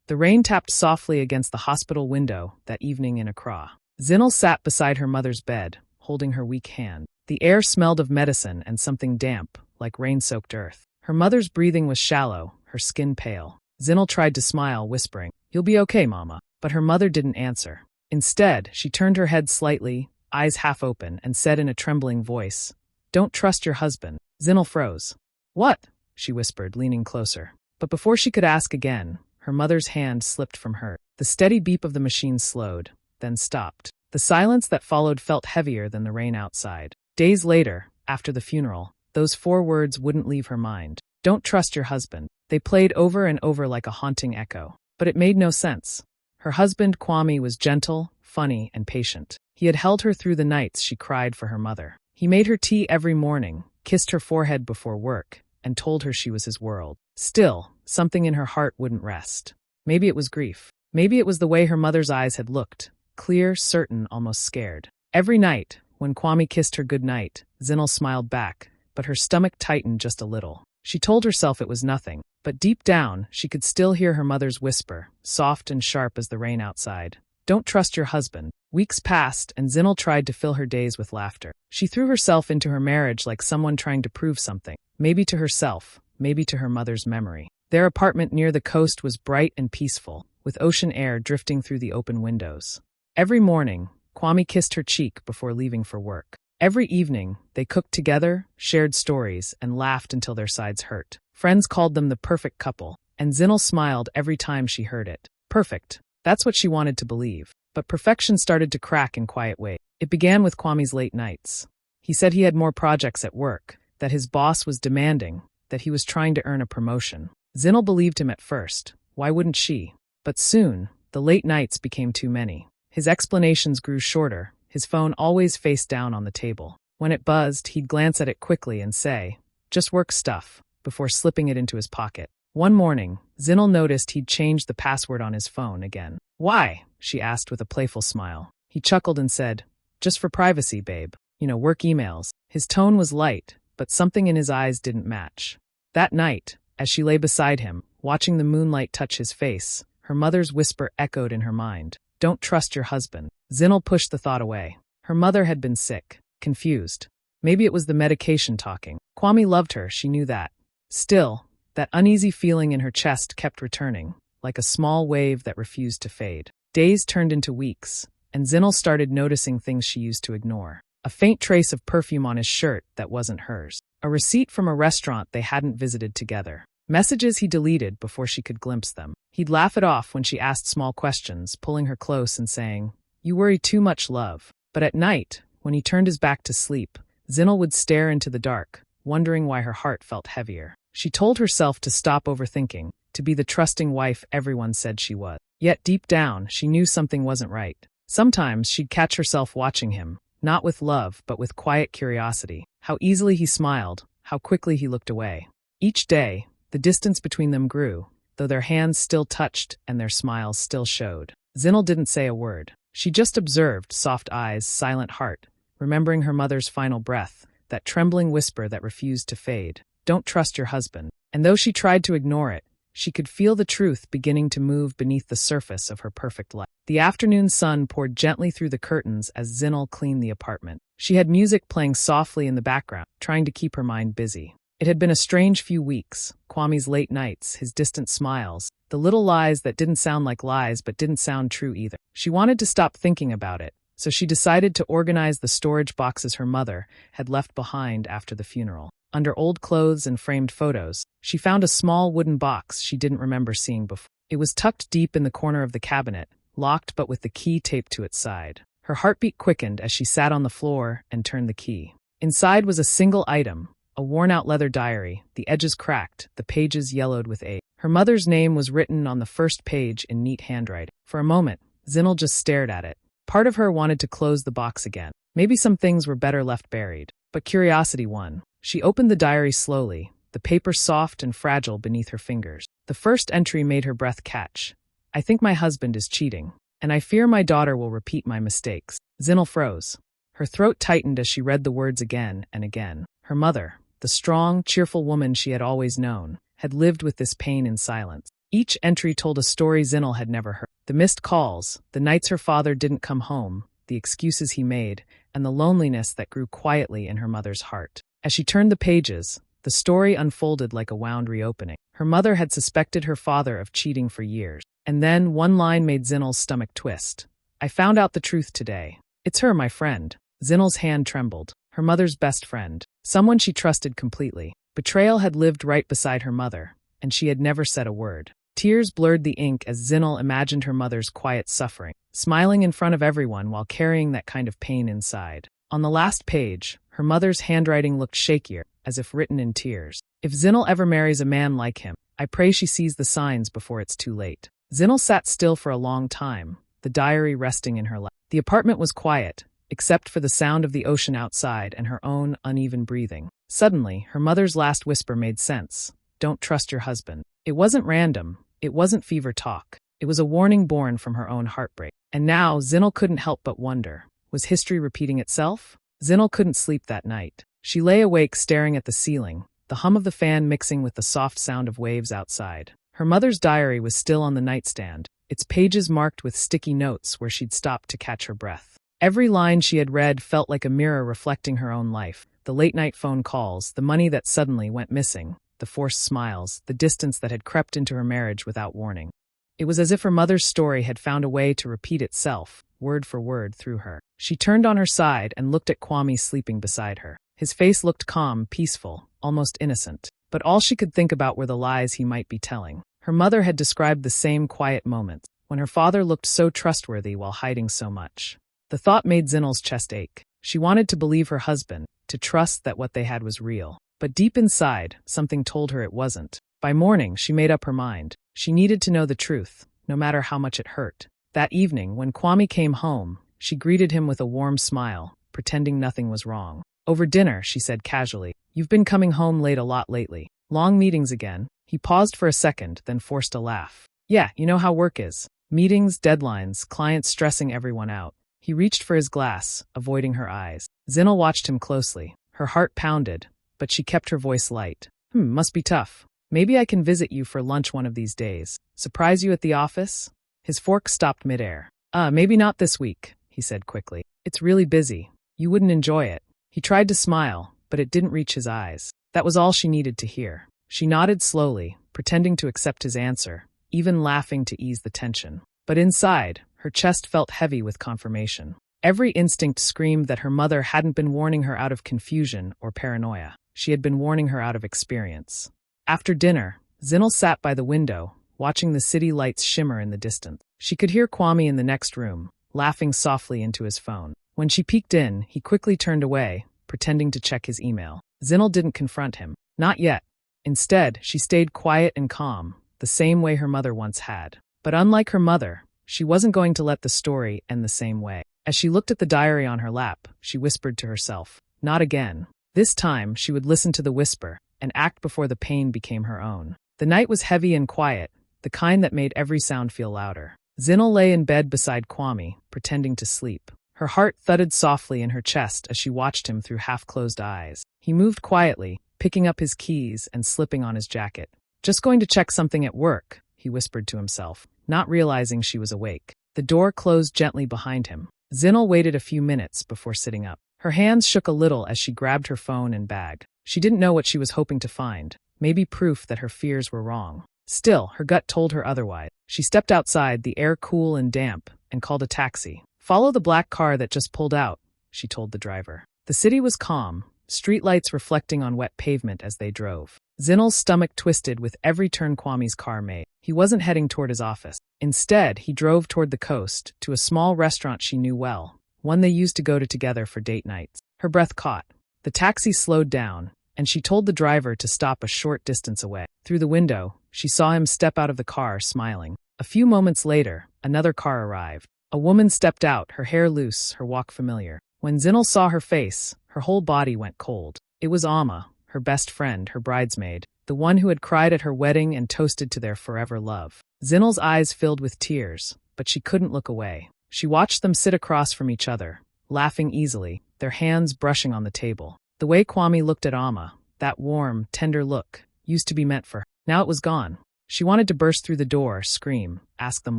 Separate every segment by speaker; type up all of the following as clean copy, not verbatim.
Speaker 1: The rain tapped softly against the hospital window that evening in Accra. Zinal sat beside her mother's bed, holding her weak hand. The air smelled of medicine and something damp, like rain-soaked earth. Her mother's breathing was shallow, her skin pale. Zinal tried to smile, whispering, "You'll be okay, Mama." But her mother didn't answer. Instead, she turned her head slightly, eyes half open, and said in a trembling voice, "Don't trust your husband." Zinal froze. "What?" she whispered, leaning closer. But before she could ask again, her mother's hand slipped from her. The steady beep of the machine slowed, then stopped. The silence that followed felt heavier than the rain outside. Days later, after the funeral, those 4 words wouldn't leave her mind. "Don't trust your husband." They played over and over like a haunting echo. But it made no sense. Her husband, Kwame, was gentle, funny, and patient. He had held her through the nights she cried for her mother. He made her tea every morning, kissed her forehead before work, and told her she was his world. Still, something in her heart wouldn't rest. Maybe it was grief. Maybe it was the way her mother's eyes had looked, clear, certain, almost scared. Every night, when Kwame kissed her goodnight, Zinal smiled back, but her stomach tightened just a little. She told herself it was nothing, but deep down, she could still hear her mother's whisper, soft and sharp as the rain outside. "Don't trust your husband." Weeks passed, and Zinal tried to fill her days with laughter. She threw herself into her marriage like someone trying to prove something, maybe to herself, maybe to her mother's memory. Their apartment near the coast was bright and peaceful, with ocean air drifting through the open windows. Every morning, Kwame kissed her cheek before leaving for work. Every evening, they cooked together, shared stories, and laughed until their sides hurt. Friends called them the perfect couple, and Zinal smiled every time she heard it. Perfect. That's what she wanted to believe. But perfection started to crack in quiet ways. It began with Kwame's late nights. He said he had more projects at work, that his boss was demanding, that he was trying to earn a promotion. Zinal believed him at first. Why wouldn't she? But soon, the late nights became too many. His explanations grew shorter, his phone always face down on the table. When it buzzed, he'd glance at it quickly and say, "Just work stuff," before slipping it into his pocket. One morning, Zinal noticed he'd changed the password on his phone again. "Why?" she asked with a playful smile. He chuckled and said, "Just for privacy, babe. Work emails." His tone was light, but something in his eyes didn't match. That night, as she lay beside him, watching the moonlight touch his face, her mother's whisper echoed in her mind. "Don't trust your husband." Zinal pushed the thought away. Her mother had been sick, confused. Maybe it was the medication talking. Kwame loved her, she knew that. Still, that uneasy feeling in her chest kept returning, like a small wave that refused to fade. Days turned into weeks, and Zinal started noticing things she used to ignore. A faint trace of perfume on his shirt that wasn't hers. A receipt from a restaurant they hadn't visited together. Messages he deleted before she could glimpse them. He'd laugh it off when she asked small questions, pulling her close and saying, "You worry too much, love." But at night, when he turned his back to sleep, Zinal would stare into the dark, wondering why her heart felt heavier. She told herself to stop overthinking, to be the trusting wife everyone said she was. Yet deep down, she knew something wasn't right. Sometimes she'd catch herself watching him, not with love, but with quiet curiosity. How easily he smiled, how quickly he looked away. Each day, the distance between them grew, though their hands still touched and their smiles still showed. Zinal didn't say a word. She just observed, soft eyes, silent heart, remembering her mother's final breath, that trembling whisper that refused to fade. "Don't trust your husband." And though she tried to ignore it, she could feel the truth beginning to move beneath the surface of her perfect life. The afternoon sun poured gently through the curtains as Zinal cleaned the apartment. She had music playing softly in the background, trying to keep her mind busy. It had been a strange few weeks. Kwame's late nights, his distant smiles, the little lies that didn't sound like lies but didn't sound true either. She wanted to stop thinking about it, so she decided to organize the storage boxes her mother had left behind after the funeral. Under old clothes and framed photos, she found a small wooden box she didn't remember seeing before. It was tucked deep in the corner of the cabinet, locked but with the key taped to its side. Her heartbeat quickened as she sat on the floor and turned the key. Inside was a single item, a worn-out leather diary, the edges cracked, the pages yellowed with age. Her mother's name was written on the first page in neat handwriting. For a moment, Zinal just stared at it. Part of her wanted to close the box again. Maybe some things were better left buried. But curiosity won. She opened the diary slowly, the paper soft and fragile beneath her fingers. The first entry made her breath catch. "I think my husband is cheating, and I fear my daughter will repeat my mistakes." Zinal froze. Her throat tightened as she read the words again and again. Her mother, the strong, cheerful woman she had always known, had lived with this pain in silence. Each entry told a story Zinnel had never heard. The missed calls, the nights her father didn't come home, the excuses he made, and the loneliness that grew quietly in her mother's heart. As she turned the pages, the story unfolded like a wound reopening. Her mother had suspected her father of cheating for years. And then one line made Zinnel's stomach twist. "I found out the truth today. It's her, my friend." Zinnel's hand trembled. Her mother's best friend. Someone she trusted completely. Betrayal had lived right beside her mother, and she had never said a word. Tears blurred the ink as Zinnel imagined her mother's quiet suffering, smiling in front of everyone while carrying that kind of pain inside. On the last page, her mother's handwriting looked shakier, as if written in tears. "If Zinnel ever marries a man like him, I pray she sees the signs before it's too late." Zinnel sat still for a long time, the diary resting in her lap. The apartment was quiet, except for the sound of the ocean outside and her own uneven breathing. Suddenly, her mother's last whisper made sense. "Don't trust your husband." It wasn't random. It wasn't fever talk. It was a warning born from her own heartbreak. And now, Zinnel couldn't help but wonder, was history repeating itself? Zinnel couldn't sleep that night. She lay awake staring at the ceiling, the hum of the fan mixing with the soft sound of waves outside. Her mother's diary was still on the nightstand, its pages marked with sticky notes where she'd stopped to catch her breath. Every line she had read felt like a mirror reflecting her own life. The late-night phone calls, the money that suddenly went missing, the forced smiles, the distance that had crept into her marriage without warning. It was as if her mother's story had found a way to repeat itself, word for word, through her. She turned on her side and looked at Kwame sleeping beside her. His face looked calm, peaceful, almost innocent. But all she could think about were the lies he might be telling. Her mother had described the same quiet moments, when her father looked so trustworthy while hiding so much. The thought made Zinnel's chest ache. She wanted to believe her husband, to trust that what they had was real. But deep inside, something told her it wasn't. By morning, she made up her mind. She needed to know the truth, no matter how much it hurt. That evening, when Kwame came home, she greeted him with a warm smile, pretending nothing was wrong. Over dinner, she said casually, "You've been coming home late a lot lately. Long meetings again." He paused for a second, then forced a laugh. "Yeah, you know how work is. Meetings, deadlines, clients stressing everyone out." He reached for his glass, avoiding her eyes. Zinnel watched him closely. Her heart pounded, but she kept her voice light. Must be tough. Maybe I can visit you for lunch one of these days. Surprise you at the office?" His fork stopped midair. Maybe not this week," he said quickly. "It's really busy. You wouldn't enjoy it." He tried to smile, but it didn't reach his eyes. That was all she needed to hear. She nodded slowly, pretending to accept his answer, even laughing to ease the tension. But inside, her chest felt heavy with confirmation. Every instinct screamed that her mother hadn't been warning her out of confusion or paranoia. She had been warning her out of experience. After dinner, Zinnel sat by the window, watching the city lights shimmer in the distance. She could hear Kwame in the next room, laughing softly into his phone. When she peeked in, he quickly turned away, pretending to check his email. Zinnel didn't confront him. Not yet. Instead, she stayed quiet and calm, the same way her mother once had. But unlike her mother, she wasn't going to let the story end the same way. As she looked at the diary on her lap, she whispered to herself, "Not again." This time, she would listen to the whisper and act before the pain became her own. The night was heavy and quiet, the kind that made every sound feel louder. Zinnel lay in bed beside Kwame, pretending to sleep. Her heart thudded softly in her chest as she watched him through half-closed eyes. He moved quietly, picking up his keys and slipping on his jacket. "Just going to check something at work," he whispered to himself, not realizing she was awake. The door closed gently behind him. Zinnel waited a few minutes before sitting up. Her hands shook a little as she grabbed her phone and bag. She didn't know what she was hoping to find, maybe proof that her fears were wrong. Still, her gut told her otherwise. She stepped outside, the air cool and damp, and called a taxi. "Follow the black car that just pulled out," she told the driver. The city was calm, streetlights reflecting on wet pavement as they drove. Zinnel's stomach twisted with every turn Kwame's car made. He wasn't heading toward his office. Instead, he drove toward the coast, to a small restaurant she knew well, one they used to go to together for date nights. Her breath caught. The taxi slowed down, and she told the driver to stop a short distance away. Through the window, she saw him step out of the car, smiling. A few moments later, another car arrived. A woman stepped out, her hair loose, her walk familiar. When Zinnel saw her face, her whole body went cold. It was Alma, her best friend, her bridesmaid, the one who had cried at her wedding and toasted to their forever love. Zinnel's eyes filled with tears, but she couldn't look away. She watched them sit across from each other, laughing easily, their hands brushing on the table. The way Kwame looked at Alma, that warm, tender look, used to be meant for her. Now it was gone. She wanted to burst through the door, scream, ask them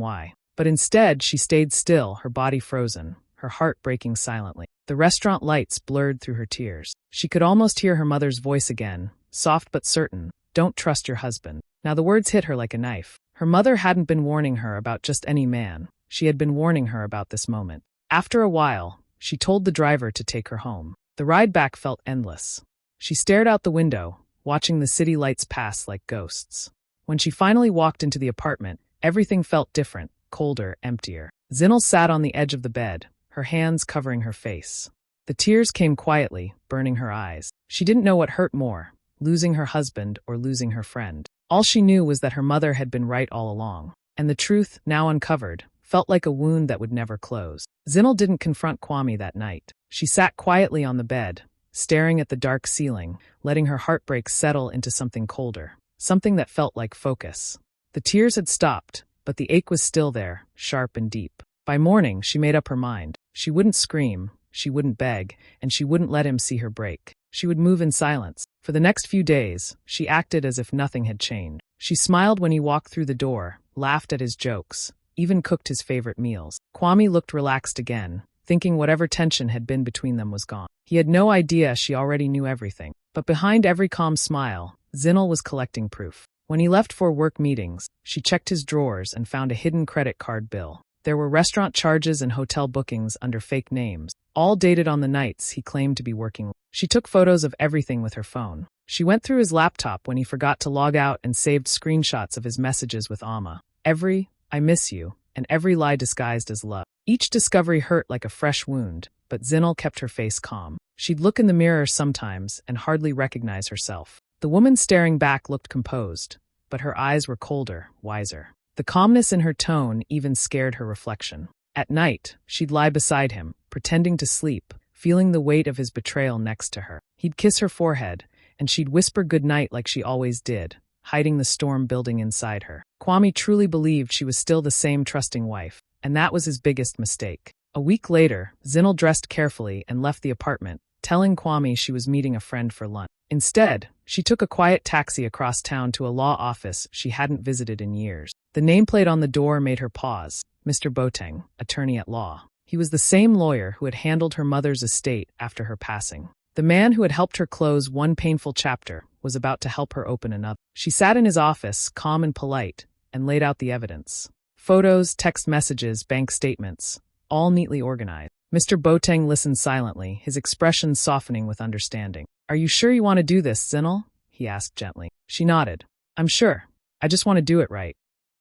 Speaker 1: why. But instead, she stayed still, her body frozen, her heart breaking silently. The restaurant lights blurred through her tears. She could almost hear her mother's voice again, soft but certain, "Don't trust your husband." Now the words hit her like a knife. Her mother hadn't been warning her about just any man. She had been warning her about this moment. After a while, she told the driver to take her home. The ride back felt endless. She stared out the window, watching the city lights pass like ghosts. When she finally walked into the apartment, everything felt different, colder, emptier. Zinnel sat on the edge of the bed, her hands covering her face. The tears came quietly, burning her eyes. She didn't know what hurt more, losing her husband or losing her friend. All she knew was that her mother had been right all along, and the truth, now uncovered, felt like a wound that would never close. Zinnel didn't confront Kwame that night. She sat quietly on the bed, staring at the dark ceiling, letting her heartbreak settle into something colder, something that felt like focus. The tears had stopped, but the ache was still there, sharp and deep. By morning, she made up her mind. She wouldn't scream, she wouldn't beg, and she wouldn't let him see her break. She would move in silence. For the next few days, she acted as if nothing had changed. She smiled when he walked through the door, laughed at his jokes, even cooked his favorite meals. Kwame looked relaxed again, thinking whatever tension had been between them was gone. He had no idea she already knew everything. But behind every calm smile, Zinnel was collecting proof. When he left for work meetings, she checked his drawers and found a hidden credit card bill. There were restaurant charges and hotel bookings under fake names, all dated on the nights he claimed to be working. She took photos of everything with her phone. She went through his laptop when he forgot to log out and saved screenshots of his messages with Amma. Every "I miss you," and every lie disguised as love. Each discovery hurt like a fresh wound, but Zinnel kept her face calm. She'd look in the mirror sometimes and hardly recognize herself. The woman staring back looked composed, but her eyes were colder, wiser. The calmness in her tone even scared her reflection. At night, she'd lie beside him, pretending to sleep, feeling the weight of his betrayal next to her. He'd kiss her forehead, and she'd whisper goodnight like she always did, hiding the storm building inside her. Kwame truly believed she was still the same trusting wife, and that was his biggest mistake. A week later, Zinnel dressed carefully and left the apartment, telling Kwame she was meeting a friend for lunch. Instead, she took a quiet taxi across town to a law office she hadn't visited in years. The nameplate on the door made her pause. Mr. Boateng, attorney at law. He was the same lawyer who had handled her mother's estate after her passing. The man who had helped her close one painful chapter was about to help her open another. She sat in his office, calm and polite, and laid out the evidence. Photos, text messages, bank statements, all neatly organized. Mr. Boateng listened silently, his expression softening with understanding. "Are you sure you want to do this, Zinnel?" he asked gently. She nodded. "I'm sure. I just want to do it right."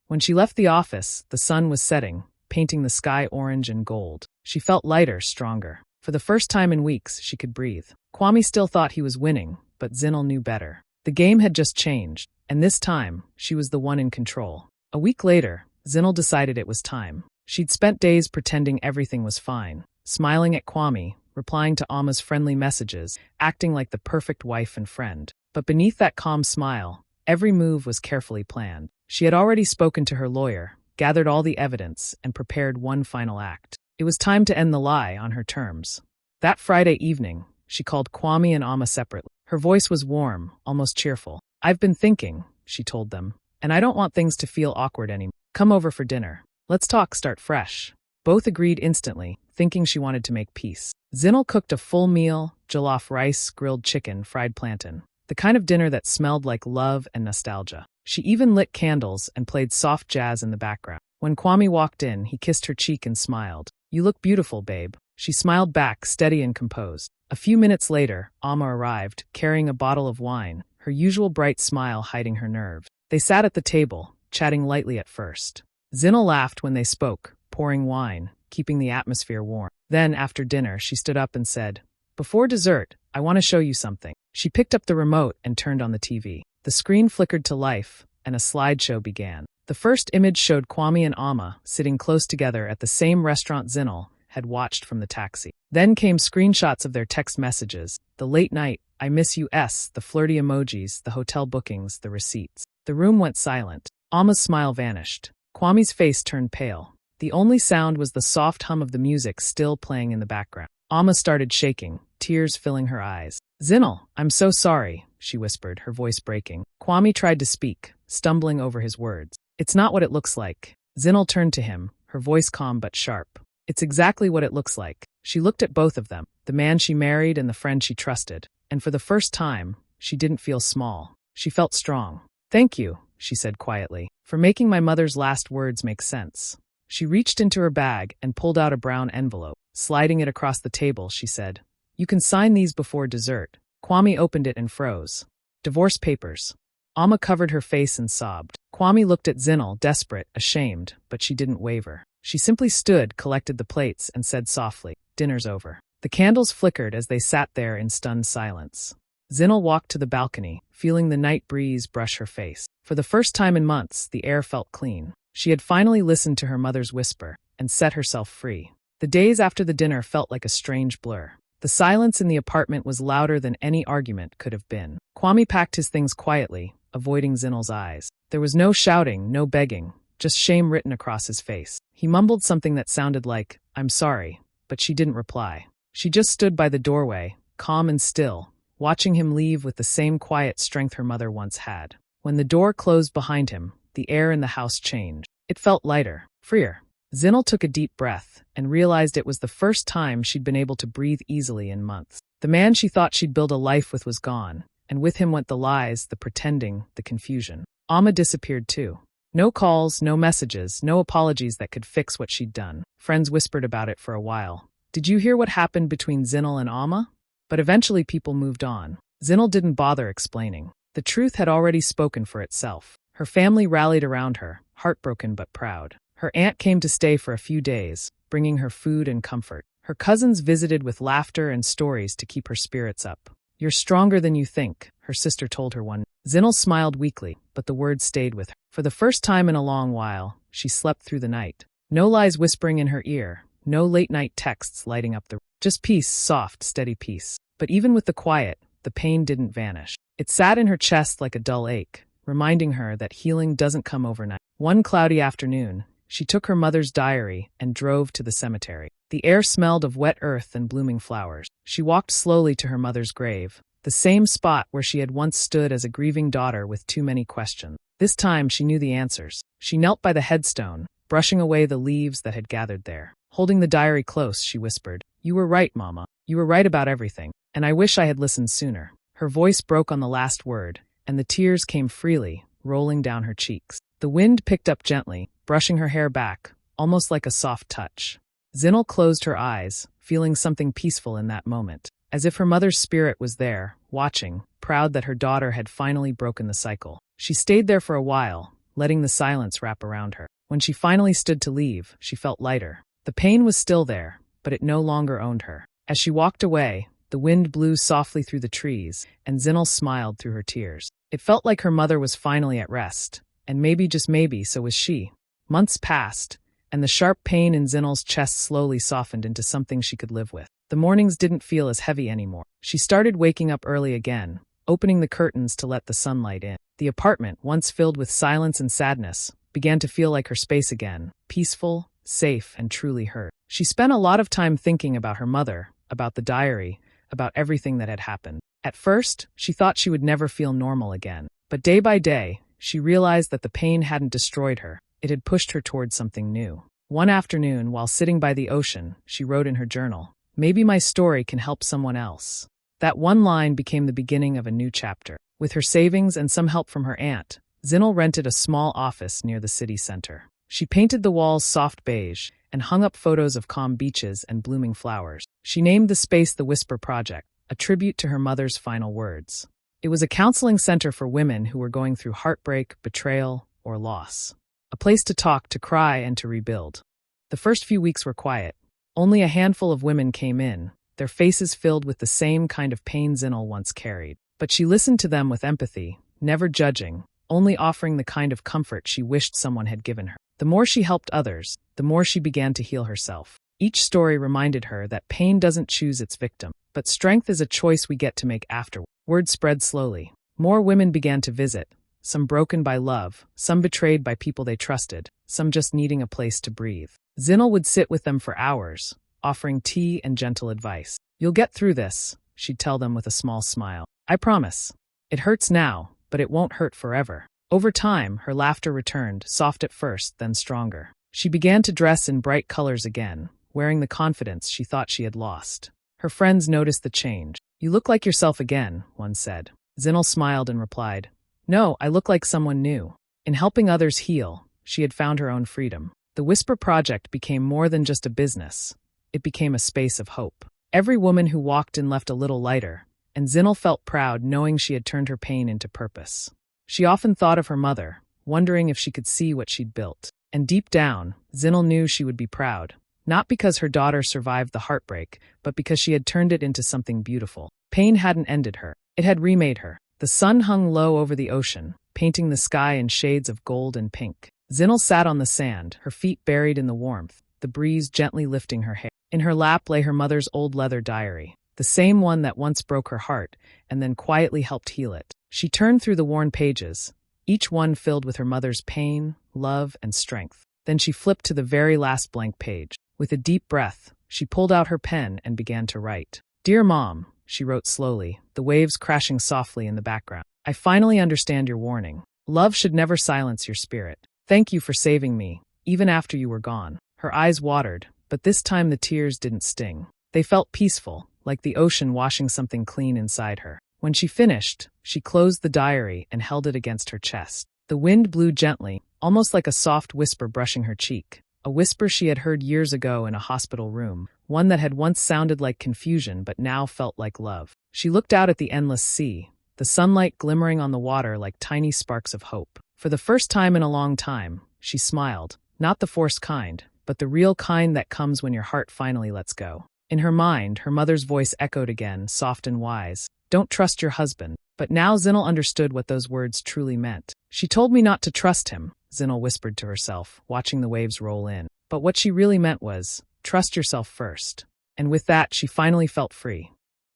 Speaker 1: When she left the office, the sun was setting, painting the sky orange and gold. She felt lighter, stronger. For the first time in weeks, she could breathe. Kwame still thought he was winning, but Zinnel knew better. The game had just changed, and this time, she was the one in control. A week later, Zinnel decided it was time. She'd spent days pretending everything was fine, smiling at Kwame, replying to Amma's friendly messages, acting like the perfect wife and friend. But beneath that calm smile, every move was carefully planned. She had already spoken to her lawyer, gathered all the evidence, and prepared one final act. It was time to end the lie on her terms. That Friday evening, she called Kwame and Amma separately. Her voice was warm, almost cheerful. "I've been thinking," she told them, "and I don't want things to feel awkward anymore. Come over for dinner. Let's start fresh." Both agreed instantly, thinking she wanted to make peace. Zinnel cooked a full meal, jollof rice, grilled chicken, fried plantain. The kind of dinner that smelled like love and nostalgia. She even lit candles and played soft jazz in the background. When Kwame walked in, he kissed her cheek and smiled. "You look beautiful, babe." She smiled back, steady and composed. A few minutes later, Amma arrived, carrying a bottle of wine, her usual bright smile hiding her nerves. They sat at the table, chatting lightly at first. Zinnel laughed when they spoke, pouring wine, keeping the atmosphere warm. Then, after dinner, she stood up and said, "Before dessert, I want to show you something." She picked up the remote and turned on the TV. The screen flickered to life, and a slideshow began. The first image showed Kwame and Amma sitting close together at the same restaurant Zinnel had watched from the taxi. Then came screenshots of their text messages, the late night, "I miss you" the flirty emojis, the hotel bookings, the receipts. The room went silent. Amma's smile vanished. Kwame's face turned pale. The only sound was the soft hum of the music still playing in the background. Amma started shaking, tears filling her eyes. "Zinnel, I'm so sorry," she whispered, her voice breaking. Kwame tried to speak, stumbling over his words. It's not what it looks like. Zinel turned to him, her voice calm but sharp. It's exactly what it looks like. She looked at both of them, the man she married and the friend she trusted, and for the first time, she didn't feel small. She felt strong. Thank you, she said quietly, for making my mother's last words make sense. She reached into her bag and pulled out a brown envelope. Sliding it across the table, she said, "You can sign these before dessert." Kwame opened it and froze. Divorce papers. Amma covered her face and sobbed. Kwame looked at Zinel, desperate, ashamed, but she didn't waver. She simply stood, collected the plates, and said softly, "Dinner's over." The candles flickered as they sat there in stunned silence. Zinel walked to the balcony, feeling the night breeze brush her face. For the first time in months, the air felt clean. She had finally listened to her mother's whisper and set herself free. The days after the dinner felt like a strange blur. The silence in the apartment was louder than any argument could have been. Kwame packed his things quietly, avoiding Zinel's eyes. There was no shouting, no begging, just shame written across his face. He mumbled something that sounded like, "I'm sorry," but she didn't reply. She just stood by the doorway, calm and still, watching him leave with the same quiet strength her mother once had. When the door closed behind him, the air in the house changed. It felt lighter, freer. Zinel took a deep breath and realized it was the first time she'd been able to breathe easily in months. The man she thought she'd build a life with was gone, and with him went the lies, the pretending, the confusion. Amma disappeared too. No calls, no messages, no apologies that could fix what she'd done. Friends whispered about it for a while. Did you hear what happened between Zinel and Amma? But eventually people moved on. Zinel didn't bother explaining. The truth had already spoken for itself. Her family rallied around her, heartbroken but proud. Her aunt came to stay for a few days, bringing her food and comfort. Her cousins visited with laughter and stories to keep her spirits up. "You're stronger than you think," her sister told her one. Zinel smiled weakly, but the words stayed with her. For the first time in a long while, she slept through the night. No lies whispering in her ear, no late-night texts lighting up the room. Just peace, soft, steady peace. But even with the quiet, the pain didn't vanish. It sat in her chest like a dull ache, reminding her that healing doesn't come overnight. One cloudy afternoon, she took her mother's diary and drove to the cemetery. The air smelled of wet earth and blooming flowers. She walked slowly to her mother's grave, the same spot where she had once stood as a grieving daughter with too many questions. This time she knew the answers. She knelt by the headstone, brushing away the leaves that had gathered there. Holding the diary close, she whispered, "You were right, Mama. You were right about everything, and I wish I had listened sooner." Her voice broke on the last word, and the tears came freely, rolling down her cheeks. The wind picked up gently, brushing her hair back, almost like a soft touch. Zinel closed her eyes, feeling something peaceful in that moment, as if her mother's spirit was there, watching, proud that her daughter had finally broken the cycle. She stayed there for a while, letting the silence wrap around her. When she finally stood to leave, she felt lighter. The pain was still there, but it no longer owned her. As she walked away, the wind blew softly through the trees, and Zinel smiled through her tears. It felt like her mother was finally at rest, and maybe, just maybe, so was she. Months passed, and the sharp pain in Zinel's chest slowly softened into something she could live with. The mornings didn't feel as heavy anymore. She started waking up early again, opening the curtains to let the sunlight in. The apartment, once filled with silence and sadness, began to feel like her space again, peaceful, safe, and truly hers. She spent a lot of time thinking about her mother, about the diary, about everything that had happened. At first, she thought she would never feel normal again. But day by day, she realized that the pain hadn't destroyed her. It had pushed her towards something new. One afternoon, while sitting by the ocean, she wrote in her journal, "Maybe my story can help someone else." That one line became the beginning of a new chapter. With her savings and some help from her aunt, Zinel rented a small office near the city center. She painted the walls soft beige and hung up photos of calm beaches and blooming flowers. She named the space the Whisper Project, a tribute to her mother's final words. It was a counseling center for women who were going through heartbreak, betrayal, or loss. A place to talk, to cry, and to rebuild. The first few weeks were quiet. Only a handful of women came in, their faces filled with the same kind of pain Zinel once carried. But she listened to them with empathy, never judging, only offering the kind of comfort she wished someone had given her. The more she helped others, the more she began to heal herself. Each story reminded her that pain doesn't choose its victim, but strength is a choice we get to make afterward. Word spread slowly. More women began to visit, some broken by love, some betrayed by people they trusted, some just needing a place to breathe. Zinel would sit with them for hours, offering tea and gentle advice. "You'll get through this," she'd tell them with a small smile. "I promise. It hurts now, but it won't hurt forever." Over time, her laughter returned, soft at first, then stronger. She began to dress in bright colors again, wearing the confidence she thought she had lost. Her friends noticed the change. "You look like yourself again," one said. Zinnel smiled and replied, "No, I look like someone new." In helping others heal, she had found her own freedom. The Whisper Project became more than just a business. It became a space of hope. Every woman who walked in left a little lighter, and Zinnel felt proud knowing she had turned her pain into purpose. She often thought of her mother, wondering if she could see what she'd built. And deep down, Zinnel knew she would be proud, not because her daughter survived the heartbreak, but because she had turned it into something beautiful. Pain hadn't ended her. It had remade her. The sun hung low over the ocean, painting the sky in shades of gold and pink. Zinnel sat on the sand, her feet buried in the warmth, the breeze gently lifting her hair. In her lap lay her mother's old leather diary, the same one that once broke her heart and then quietly helped heal it. She turned through the worn pages, each one filled with her mother's pain, love, and strength. Then she flipped to the very last blank page. With a deep breath, she pulled out her pen and began to write. "Dear Mom," she wrote slowly, the waves crashing softly in the background. "I finally understand your warning. Love should never silence your spirit. Thank you for saving me, even after you were gone." Her eyes watered, but this time the tears didn't sting. They felt peaceful, like the ocean washing something clean inside her. When she finished, she closed the diary and held it against her chest. The wind blew gently, almost like a soft whisper brushing her cheek. A whisper she had heard years ago in a hospital room, one that had once sounded like confusion but now felt like love. She looked out at the endless sea, the sunlight glimmering on the water like tiny sparks of hope. For the first time in a long time, she smiled, not the forced kind, but the real kind that comes when your heart finally lets go. In her mind, her mother's voice echoed again, soft and wise. "Don't trust your husband." But now Zinnel understood what those words truly meant. "She told me not to trust him," Zinnel whispered to herself, watching the waves roll in. But what she really meant was, trust yourself first. And with that, she finally felt free.